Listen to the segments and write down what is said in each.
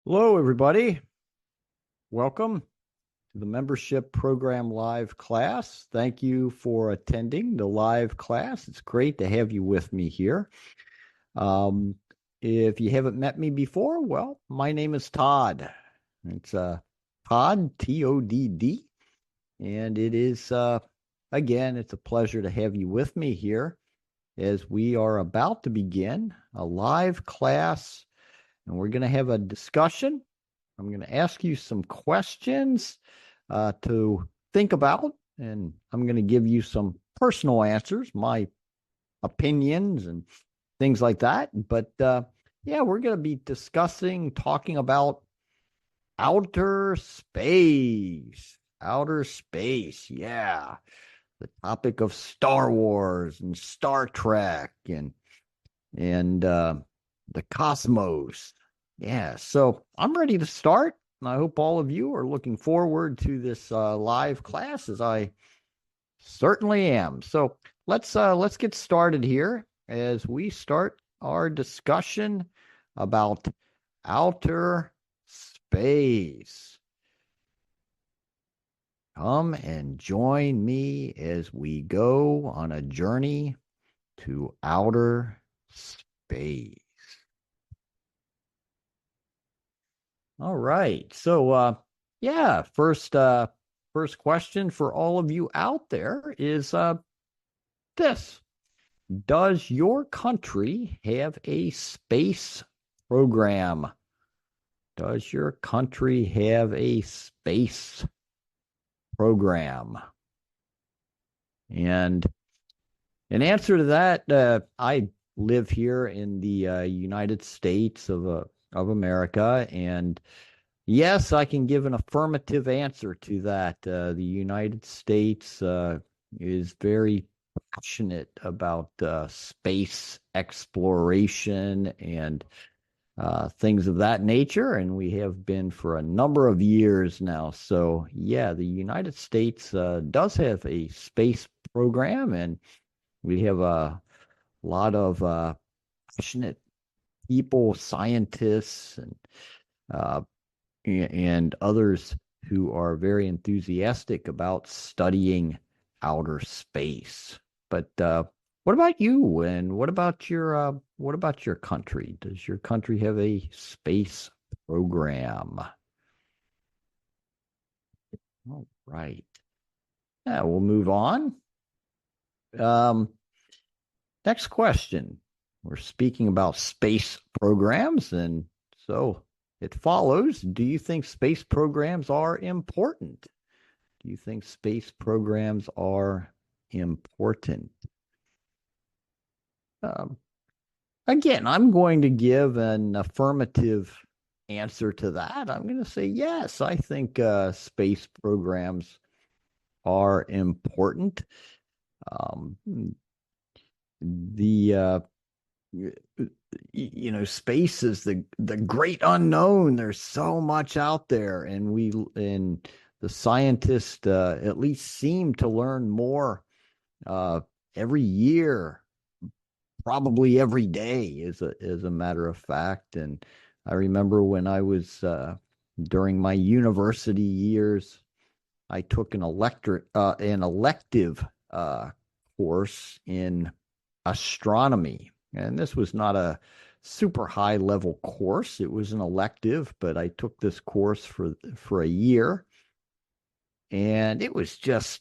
Hello, everybody. Welcome to the Membership Program Live class. Thank you for attending the live class. It's great to have you with me here. Um, if you haven't met me before, well, my name is Todd. It's Todd, Todd, and it is, again, it's a pleasure to have you with me here as we are about to begin a live class, and we're going to have a discussion. I'm going to ask you some questions to think about, and I'm going to give you some personal answers, my opinions, and things like that. But yeah, we're going to be talking about outer space. Outer space, yeah. The topic of Star Wars and Star Trek and the cosmos. Yeah, so I'm ready to start. And I hope all of you are looking forward to this live class, as I certainly am. So let's get started here as we start our discussion about outer space. Come and join me as we go on a journey to outer space. All right. So yeah, first question for all of you out there is this. Does your country have a space program? Does your country have a space program? And in answer to that, I live here in the United States of America, and yes, I can give an affirmative answer to that. The United States is very passionate about space exploration and things of that nature, and we have been for a number of years now. So, yeah, the United States does have a space program, and we have a lot of passionate people, scientists, uh, and others who are very enthusiastic about studying outer space. But what about you? And what about your country? Does your country have a space program? All right. Yeah, we'll move on. Um, Next question. We're speaking about space programs, and so it follows, do you think space programs are important? Do you think space programs are important? Um, Again, I'm going to give an affirmative answer to that. I'm going to say yes. I think space programs are important. Um, the space is the great unknown. There's so much out there, and the scientists at least seem to learn more uh, every year, probably every day, as a matter of fact. And I remember when I was during my university years, I took an elective course in astronomy. And this was not a super high level course. It was an elective, but I took this course for a year. And it was just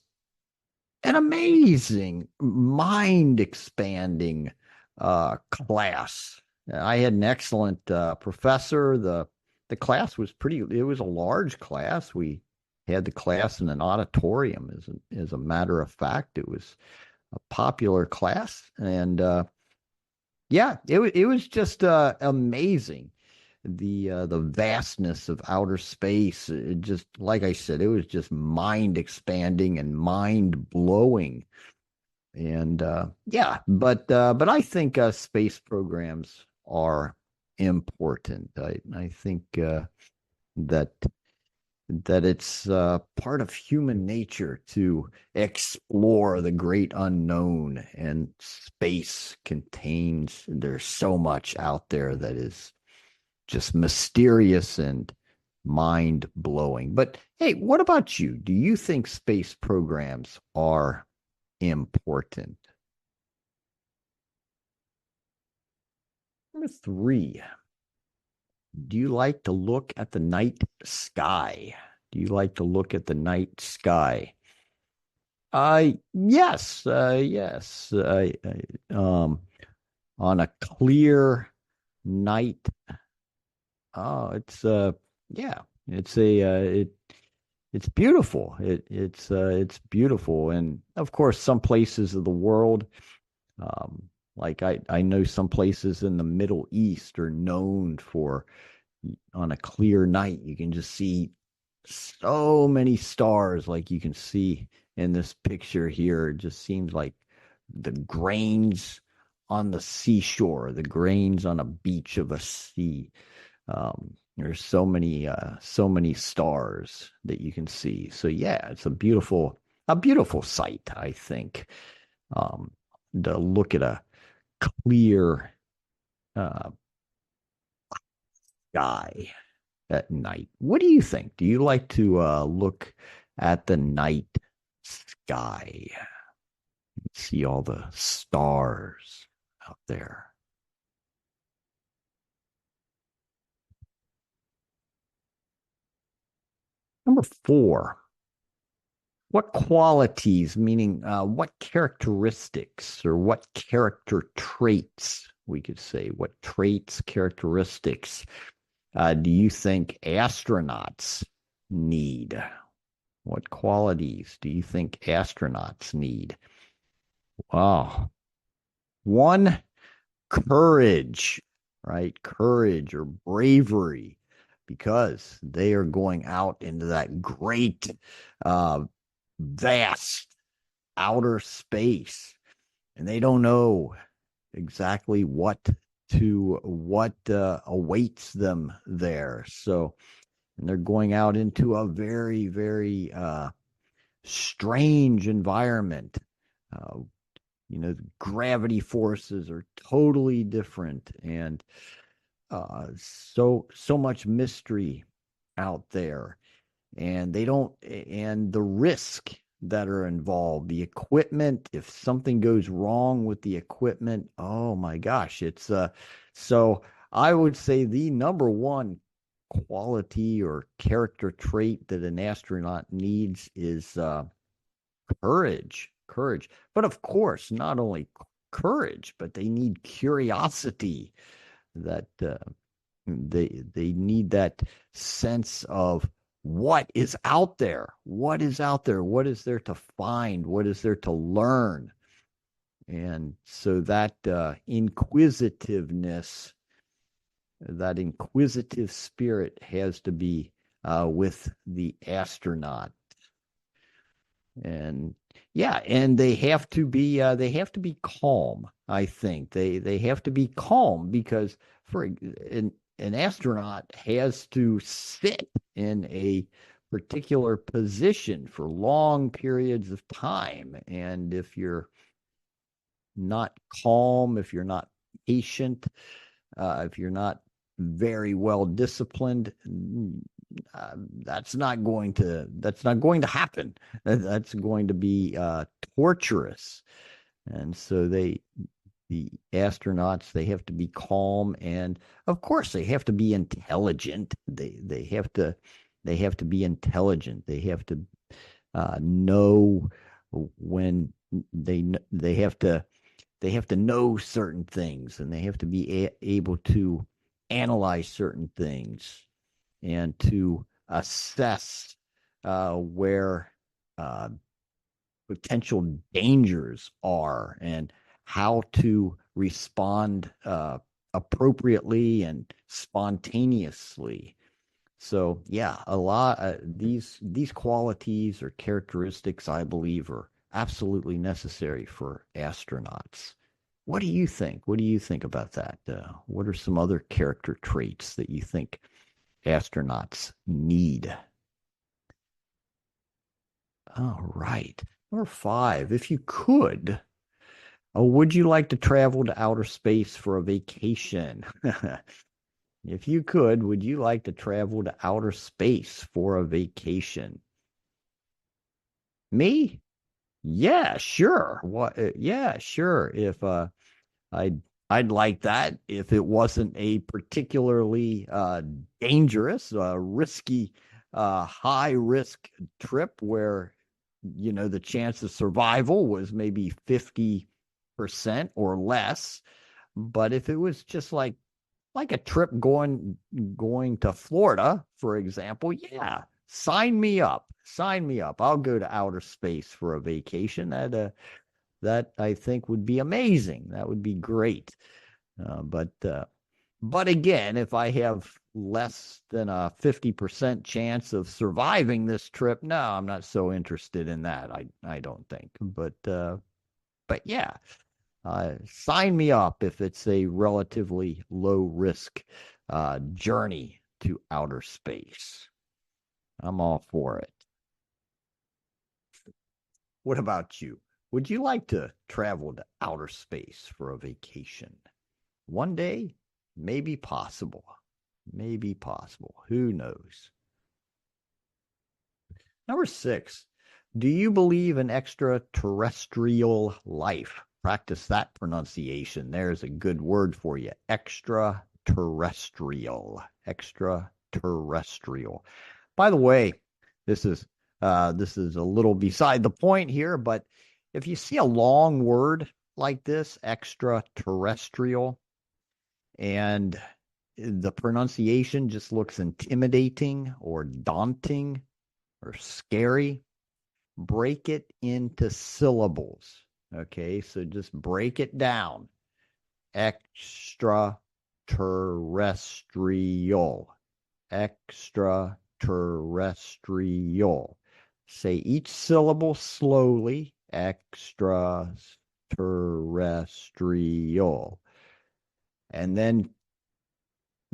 an amazing, mind expanding class. I had an excellent professor. The class was it was a large class. We had the class in an auditorium, as a matter of fact. It was a popular class, and yeah, it was just amazing, the vastness of outer space. It just, like I said, it was just mind expanding and mind blowing. And yeah, but I think space programs are important. I think that it's part of human nature to explore the great unknown, and space contains, there's so much out there that is just mysterious and mind blowing. But hey, what about you? Do you think space programs are important? Number three, do you like to look at the night sky? Do you like to look at the night sky? Yes, yes. On a clear night, oh, yeah, it's it's beautiful. It's beautiful, and of course, some places of the world, like I know some places in the Middle East are known for on a clear night you can just see so many stars, like you can see in this picture here. It just seems like the grains on the seashore, the grains on a beach of a sea. There's so many stars that you can see. So yeah, it's a beautiful sight, I think. Um, to look at a clear uh, sky at night. What do you think? Do you like to look at the night sky, see all the stars out there? Number four, what qualities, meaning what characteristics or what character traits, we could say, what traits, characteristics do you think astronauts need? What qualities do you think astronauts need? Oh, one, courage, right? Courage or bravery, because they are going out into that great, uh, vast outer space, and they don't know exactly what awaits them there. So, and they're going out into a very, very strange environment. Uh, gravity forces are totally different, and so much mystery out there, and they don't and the risk that are involved, the equipment, if something goes wrong with the equipment, oh my gosh, it's so I would say the number one quality or character trait that an astronaut needs is courage, but of course not only courage, but they need curiosity, that they need that sense of what is out there, what is out there, what is there to find, what is there to learn. And so that inquisitiveness, that inquisitive spirit has to be with the astronaut. And yeah, and they have to be calm. I think they have to be calm, because for an astronaut has to sit in a particular position for long periods of time, and if you're not calm, if you're not patient, if you're not very well disciplined, that's not going to happen. That's going to be torturous. And so the astronauts, they have to be calm, and of course they have to be intelligent. They have to be intelligent. They have to know when they have to know certain things, and they have to be able to analyze certain things, and to assess where uh, potential dangers are, and how to respond appropriately and spontaneously. So yeah, a lot these qualities or characteristics, I believe, are absolutely necessary for astronauts. What do you think? What do you think about that? What are some other character traits that you think astronauts need? All right. Number five, if you could, would you like to travel to outer space for a vacation? If you could, would you like to travel to outer space for a vacation? Me? Yeah, sure. What? Yeah, sure. If I'd I'd like that if it wasn't a particularly dangerous, risky, high risk trip where the chance of survival was maybe 50% or less. But if it was just like a trip going to Florida, for example, yeah, sign me up. Sign me up. I'll go to outer space for a vacation. That I think would be amazing. That would be great. But again, if I have less than a 50% chance of surviving this trip, no, I'm not so interested in that. I don't think. But yeah, sign me up if it's a relatively low risk journey to outer space. I'm all for it. What about you? Would you like to travel to outer space for a vacation? One day, maybe possible. Maybe possible. Who knows? Number 6, do you believe in extraterrestrial life? Practice that pronunciation. There's a good word for you. Extraterrestrial. Extraterrestrial. By the way, this is this is a little beside the point here, but if you see a long word like this, extraterrestrial, and the pronunciation just looks intimidating or daunting or scary, break it into syllables. Okay, so just break it down. Extraterrestrial. Extraterrestrial. Say each syllable slowly. Extraterrestrial. And then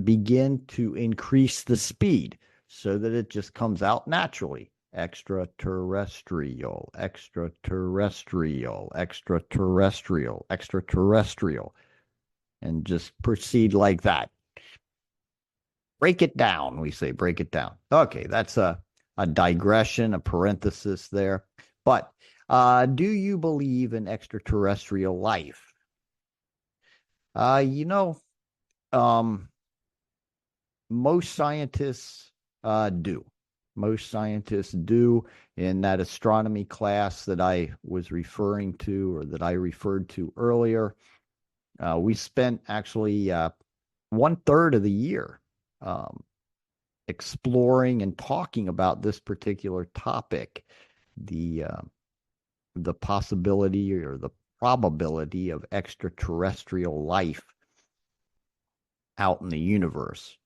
begin to increase the speed so that it just comes out naturally. Extraterrestrial, extraterrestrial, extraterrestrial, extraterrestrial, and just proceed like that. Break it down, we say, break it down. Okay, that's a digression, a parenthesis there. But do you believe in extraterrestrial life? Uh, you know, um, most scientists do. Most scientists do. In that astronomy class that I was referring to, or that I referred to earlier, we spent actually 1/3 of the year um, exploring and talking about this particular topic, the uh, the possibility or the probability of extraterrestrial life out in the universe.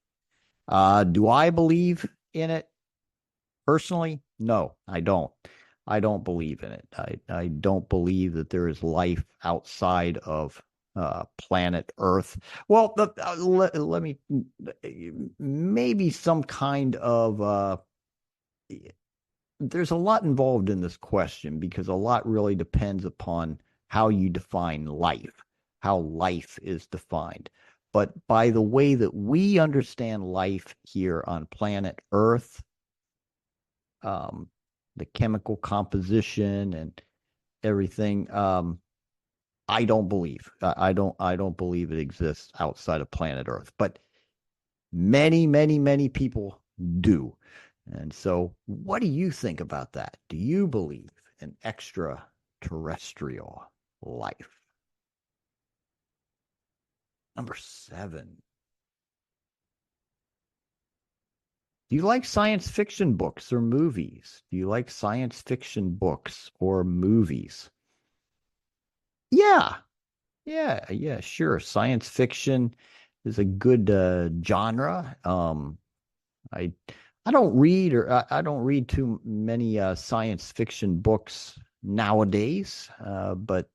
Do I believe in it personally? No, I don't. I don't believe in it. I don't believe that there is life outside of planet Earth. Well, let me maybe some kind of there's a lot involved in this question because a lot really depends upon how you define life, how life is defined. But by the way that we understand life here on planet Earth, um, the chemical composition and everything, I don't believe. I don't believe it exists outside of planet Earth. But many, many, many people do. And so, what do you think about that? Do you believe in extraterrestrial life? Number 7. Do you like science fiction books or movies? Do you like science fiction books or movies? Yeah, yeah, sure. Science fiction is a good genre. I I don't read or I don't read too many science fiction books nowadays, but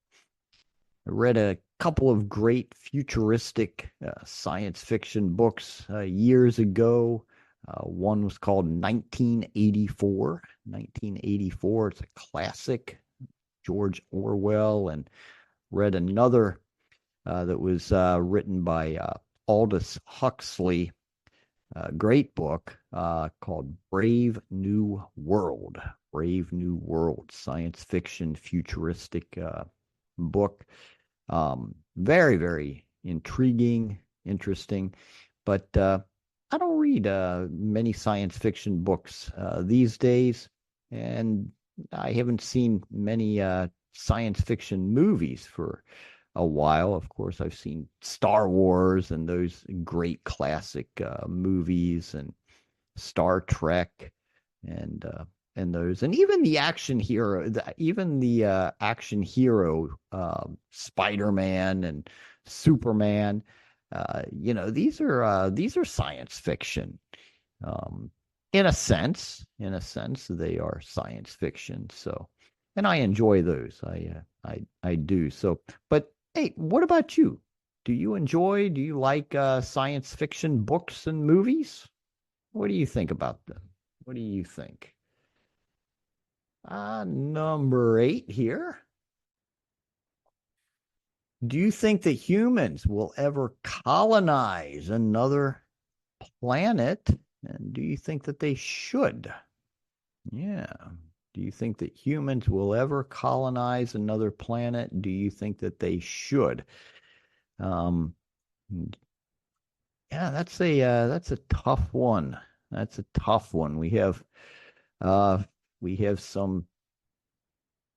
I read a couple of great futuristic science fiction books years ago. One was called 1984. 1984. It's a classic, George Orwell, and read another that was written by Aldous Huxley, great book called Brave New World. Brave New World, science fiction, futuristic book. Very, very intriguing, interesting. But I don't read many science fiction books these days, and I haven't seen many science fiction movies for a while. Of course, I've seen Star Wars and those great classic movies, and Star Trek, and uh, and those, and even the action hero, even the action hero, Spider-Man and Superman. These are science fiction. Um, in a sense, they are science fiction. So, and I enjoy those. I do. So, but hey, what about you? Do you like science fiction books and movies? What do you think about them? What do you think? Number 8 here. Do you think that humans will ever colonize another planet? And do you think that they should? Yeah. Do you think that humans will ever colonize another planet? Do you think that they should? Um, yeah, that's a tough one. That's a tough one. Uh we have some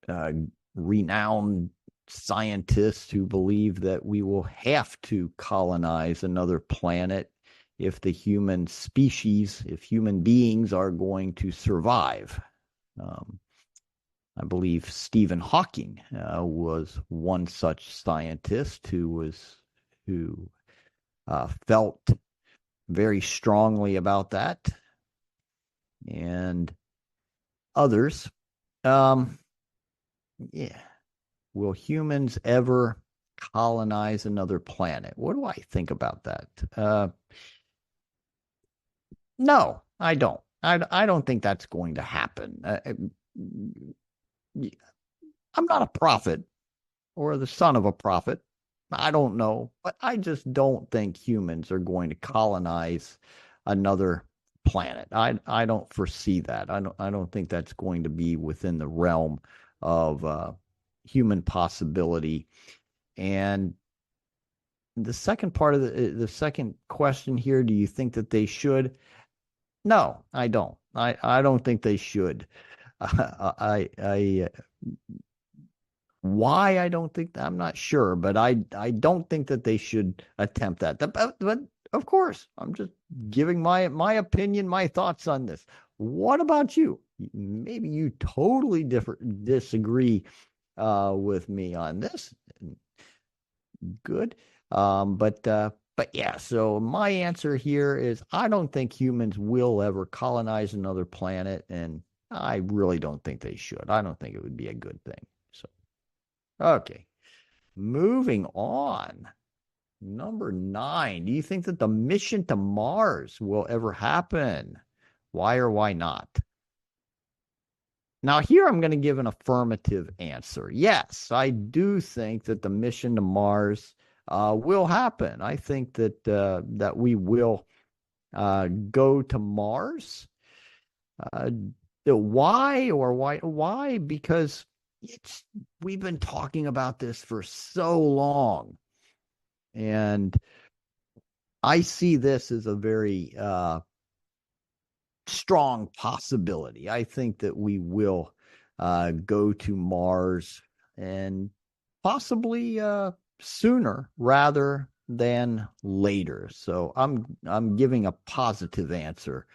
uh, renowned scientists who believe that we will have to colonize another planet if the human species, if human beings are going to survive. Um, I believe Stephen Hawking was one such scientist who felt very strongly about that, and others. Um, yeah, will humans ever colonize another planet? What do I think about that? No, I don't. I don't think that's going to happen. I'm not a prophet or the son of a prophet. I don't know, but I just don't think humans are going to colonize another planet. I don't foresee that. I don't think that's going to be within the realm of human possibility. And the second part of the second question here, do you think that they should? No, I don't. I don't think they should. I why I don't think I'm not sure, but I don't think that they should attempt that. But of course, I'm just giving my opinion, my thoughts on this. What about you? Maybe you totally disagree with me on this. Good. But yeah, so my answer here is I don't think humans will ever colonize another planet, and I really don't think they should. I don't think it would be a good thing. So, okay. Moving on. Number 9. Do you think that the mission to Mars will ever happen? Why or why not? Now, here I'm going to give an affirmative answer. Yes, I do think that the mission to Mars will happen. I think that we will go to Mars. Uh, why? Because we've been talking about this for so long, and I see this as a very strong possibility. I think that we will go to Mars, and possibly sooner rather than later. So I'm giving a positive answer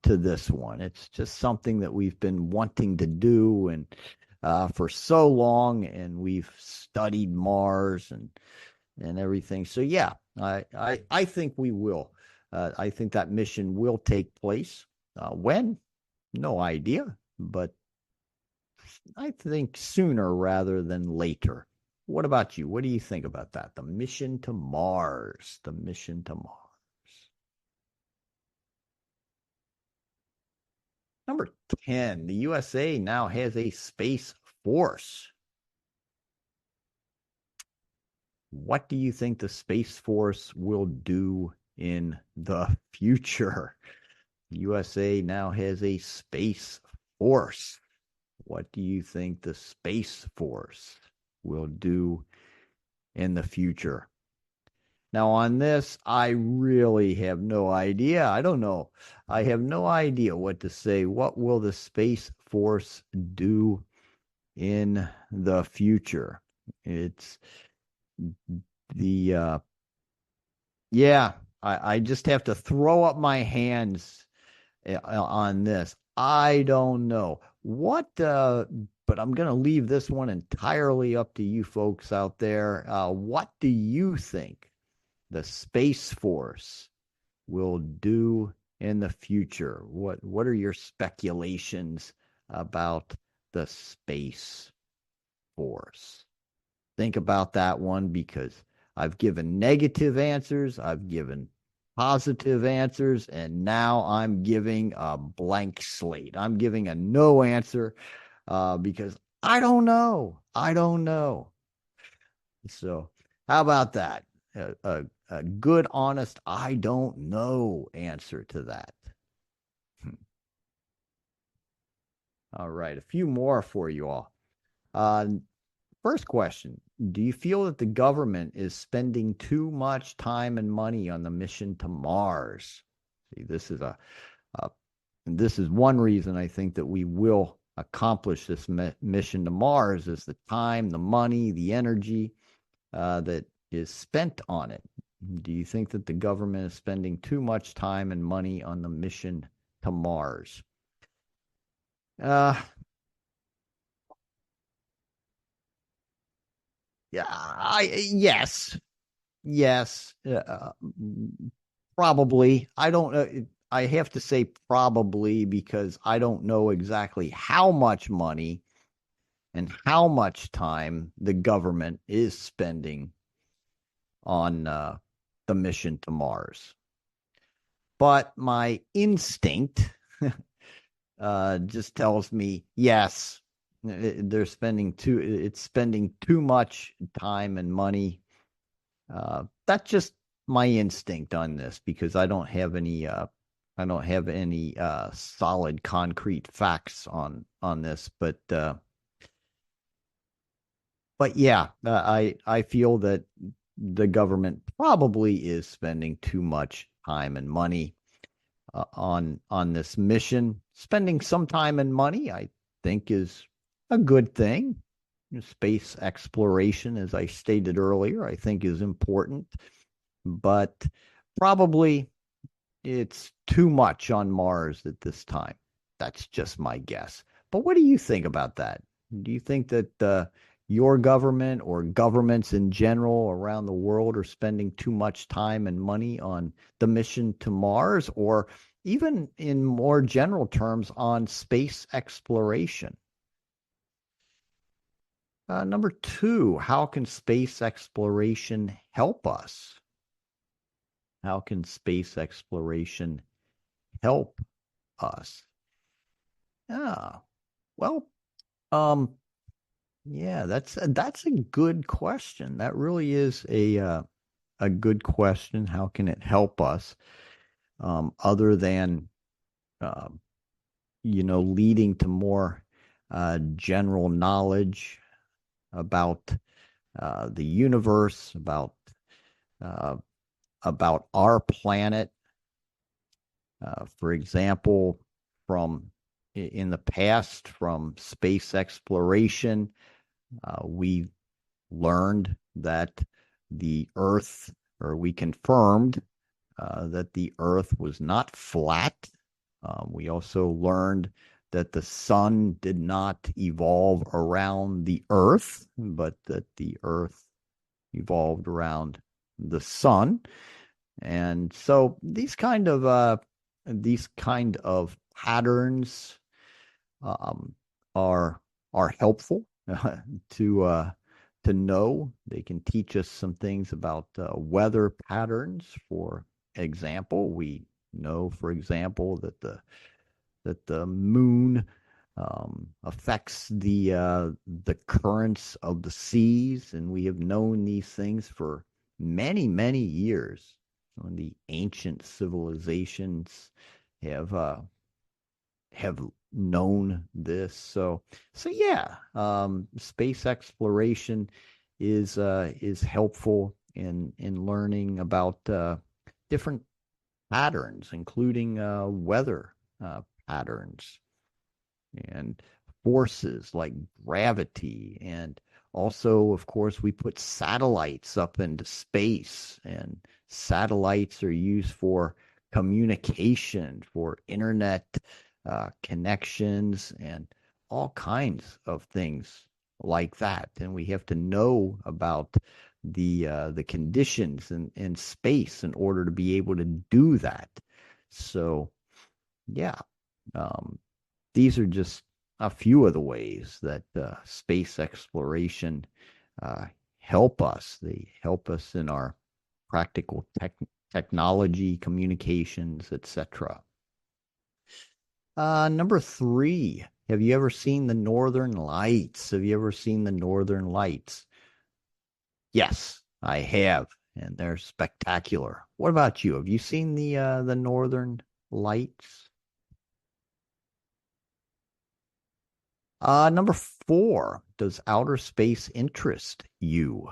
to this one. It's just something that we've been wanting to do, and for so long, and we've studied Mars and everything. So yeah, I think we will. I think that mission will take place. When? No idea, but I think sooner rather than later. What about you? What do you think about that? The mission to Mars. The mission to Mars. Number 10, the USA now has a space force. What do you think the Space Force will do in the future? USA now has a space force. What do you think the Space Force will do in the future? Now, on this, I really have no idea. I don't know. I have no idea what to say. What will the Space Force do in the future? It's the, yeah, I just have to throw up my hands on this. I don't know but I'm going to leave this one entirely up to you folks out there. What do you think the Space Force will do in the future? What are your speculations about the Space Force? Think about that one, because I've given negative answers, I've given positive answers, and now I'm giving a blank slate. I'm giving a no answer because I don't know. I don't know. So, how about that? A good, honest, I don't know answer to that. All right, a few more for you all. Uh, First question: do you feel that the government is spending too much time and money on the mission to Mars? See, a this is one reason I think that we will accomplish this mission to Mars is the time, the money, the energy that is spent on it. Do you think that the government is spending too much time and money on the mission to Mars? Uh, yeah, yes, yes, probably. I don't. I have to say probably because I don't know exactly how much money and how much time the government is spending on the mission to Mars. But my instinct just tells me yes, they're spending too. It's spending too much time and money. That's just my instinct on this because I don't have any. I don't have any solid, concrete facts on this, but yeah, I feel that the government probably is spending too much time and money on this mission. Spending some time and money, I think, is a good thing. Space exploration, as I stated earlier, I think is important, but probably it's too much on Mars at this time. That's just my guess. But what do you think about that? Do you think that your government or governments in general around the world are spending too much time and money on the mission to Mars, or even in more general terms on space exploration? Number two, how can space exploration help us? How can space exploration help us? Yeah, well, um, yeah, that's a good question. That really is a good question. How can it help us, other than uh, leading to more general knowledge about the universe, uh, about our planet. For example, from in the past, from space exploration, we learned that the Earth, or we confirmed that the Earth was not flat. We also learned that the sun did not evolve around the Earth, but that the Earth evolved around the sun. And so these kind of patterns um, are helpful to know. They can teach us some things about weather patterns. For example, we know, for example, that the moon affects the currents of the seas, and we have known these things for many years. When the ancient civilizations have have known this. So yeah, space exploration is helpful in learning about different patterns, including weather patterns and forces like gravity. And also, of course, we put satellites up into space, and satellites are used for communication, for internet connections, and all kinds of things like that. And we have to know about the conditions in space in order to be able to do that. So yeah, um, these are just a few of the ways that space exploration uh, help us. They help us in our practical technology, communications, etc. Number three, have you ever seen the Northern Lights? Have you ever seen the Northern Lights? Yes, I have, and they're spectacular. What about you? Have you seen the Northern Lights? Number four, does outer space interest you?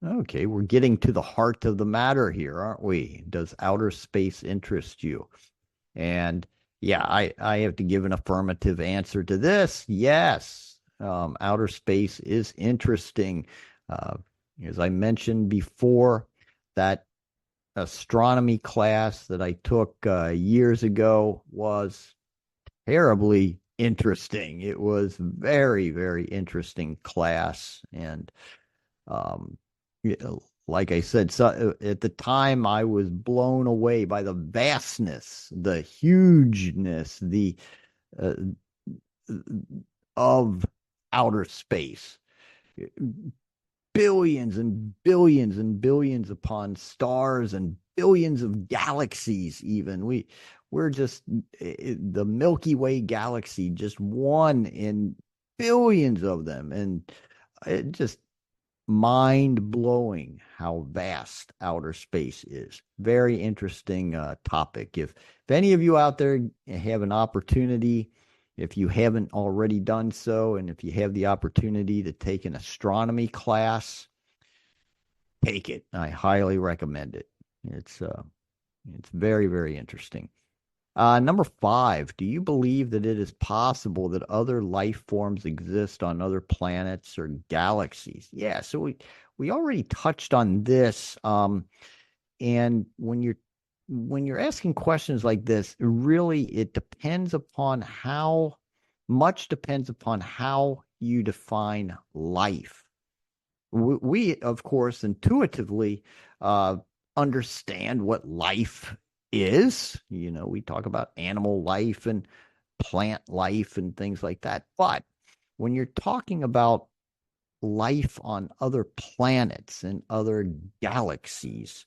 Okay, we're getting to the heart of the matter here, aren't we? Does outer space interest you? And yeah, I have to give an affirmative answer to this. Yes, outer space is interesting. Uh, as I mentioned before, that astronomy class that I took years ago was terribly interesting. It was very, very interesting class. And um, like I said, so at the time I was blown away by the vastness, the hugeness, the uh, of outer space. Billions and billions and billions upon stars and billions of galaxies. Even we're just the Milky Way galaxy, just one in billions of them, and it just mind blowing how vast outer space is. Very interesting topic. If any of you out there have an opportunity, if you haven't already done so, and if you have the opportunity to take an astronomy class, take it. I highly recommend it. It's very, very interesting. Number five, do you believe that it is possible that other life forms exist on other planets or galaxies? Yeah, so we already touched on this. And when you're asking questions like this, really it depends upon how much depends upon how you define life. We of course, intuitively uh, understand what life is. We talk about animal life and plant life and things like that. But when you're talking about life on other planets and other galaxies,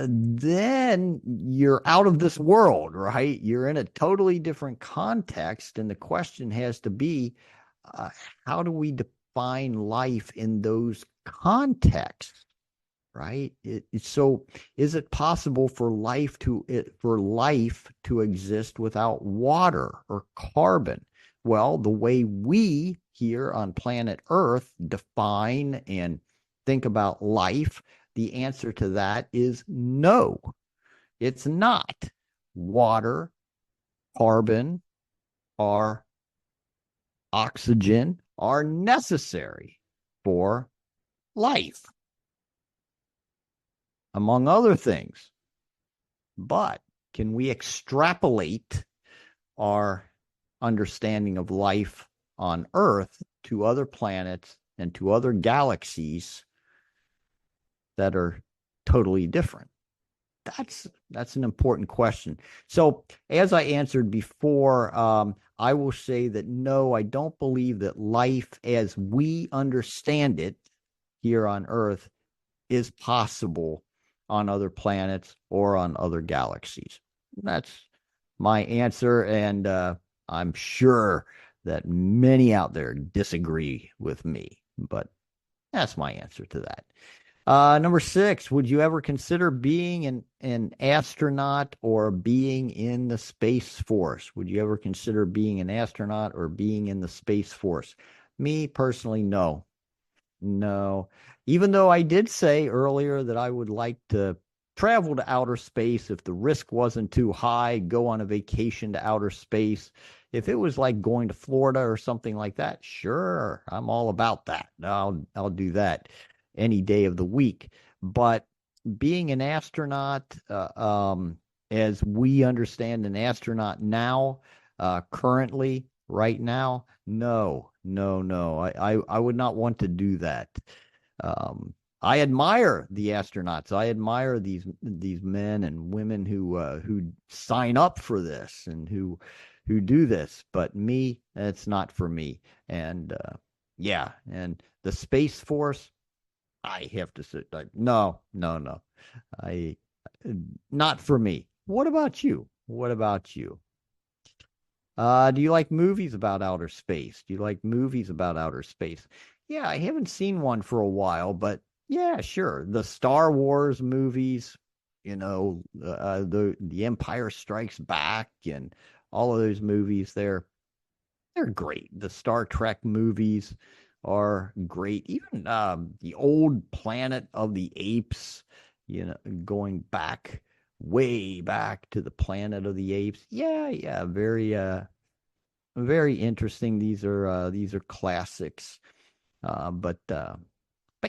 then you're out of this world, right? You're in a totally different context. And the question has to be uh, how do we define life in those contexts? Right? So, is it possible for life to exist without water or carbon? Well, the way we here on planet Earth define and think about life, the answer to that is no. It's not. Water, carbon, or oxygen are necessary for life, among other things. But can we extrapolate our understanding of life on Earth to other planets and to other galaxies that are totally different? That's an important question. So, as I answered before, I will say that no, I don't believe that life as we understand it here on Earth is possible on other planets or on other galaxies. That's my answer, and I'm sure that many out there disagree with me, but that's my answer to that. Number six, would you ever consider being an astronaut or being in the Space Force? Would you ever consider being an astronaut or being in the Space Force? Me personally, no. No. Even though I did say earlier that I would like to travel to outer space if the risk wasn't too high, go on a vacation to outer space. If it was like going to Florida or something like that, sure, I'm all about that. I'll do that any day of the week. But being an astronaut, as we understand an astronaut now, currently, right now, no, no, no. I would not want to do that. I admire the astronauts. I admire these men and women who sign up for this and who do this. But me, it's not for me. And yeah, and the Space Force, I have to say, like, no, no, no. I not for me. What about you? What about you? Do you like movies about outer space? Do you like movies about outer space? Yeah, I haven't seen one for a while, but yeah, sure. The Star Wars movies, the Empire Strikes Back and all of those movies, they're great. The Star Trek movies are great. Even the old Planet of the Apes, going back way back to the Planet of the Apes. Yeah, yeah, very interesting. These are classics. But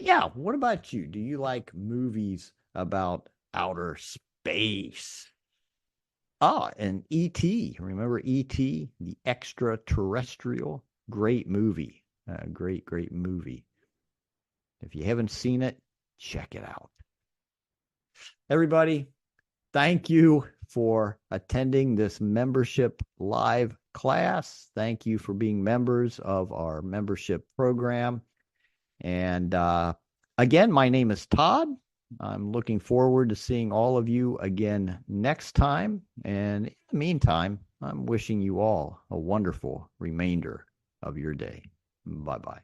yeah, what about you? Do you like movies about outer space? Ah, and E.T. Remember E.T., the extraterrestrial? Great movie. Great movie. If you haven't seen it, check it out. Everybody, thank you for attending this membership live class. Thank you for being members of our membership program. And again, my name is Todd. I'm looking forward to seeing all of you again next time. And in the meantime, I'm wishing you all a wonderful remainder of your day. Bye bye.